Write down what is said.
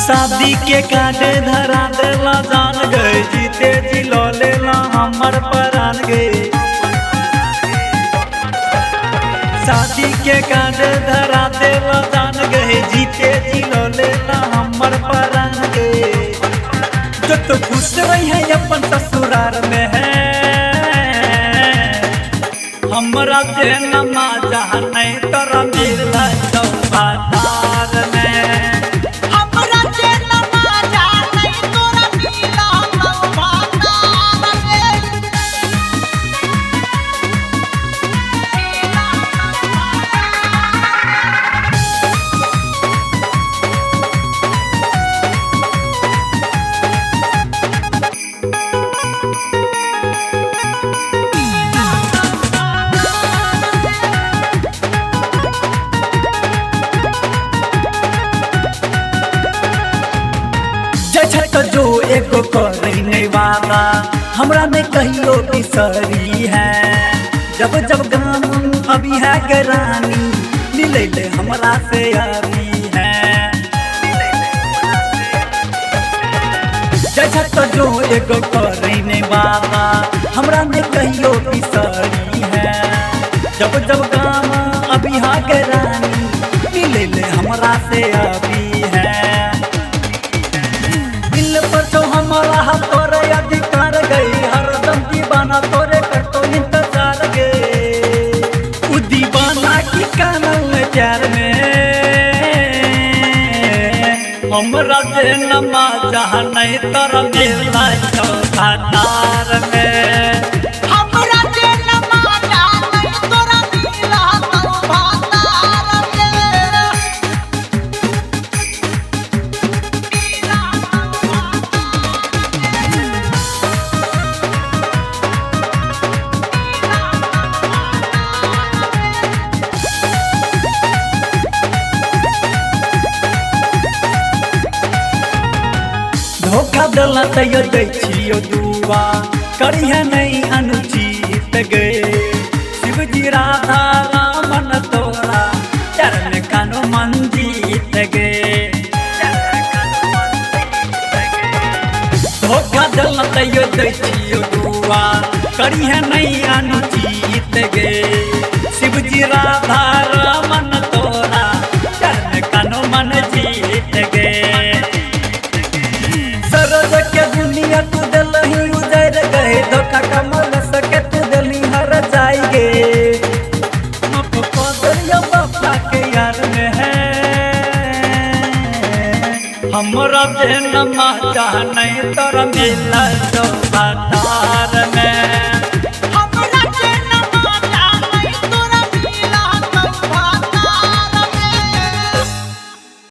शादी के काटे धरा देला जान गए जीते जी लो लेला हमर परान गए। शादी के काटे धरा देला जान गए जीते जी लो लेला हमर परान गए। जो तो खुश रही है अपन ससुराल में है हमरा जेनमा जहाँ नहीं तोरा मिला चौपादार में। तो जो एगो करी नहीं वादा हमरा में कहियो बिसरी है। जब जब गाम अभी है गरानी मिले ले हमरा से अभी है। जैसा तो जो एगो करी नहीं वादा हमरा में कहियो बिसरी है। जब जब गाम अभी है गरानी मिले ले हमरा से अभी है। पर तो हमारा तोरे अधिकार गई हरदम दीवाना तोरे कर तो इंतजार गए। उ दीवाना की कानल प्यार में हमरा जेनमा जहाँ नहीं तोरा मिला चौपादार में। धोखा दला तैयो दै छियो दुआ करी है नहीं अनुचित गए। शिव जी राधा रामन तोरा चरण कानो मन जीत गए। धोखा दला तैयो दै छियो दुआ करी है नहीं अनुचित गए। शिव जी राधा रामन तोरा चरण कानो मन जीत गए। सरज के दुनिया तू दिलही उजर गए धोखा कमल सके तू दिली हर जाएगे। बापा के यार में है हमरा जेनमा चाह नहीं तोरा मिला चौपादार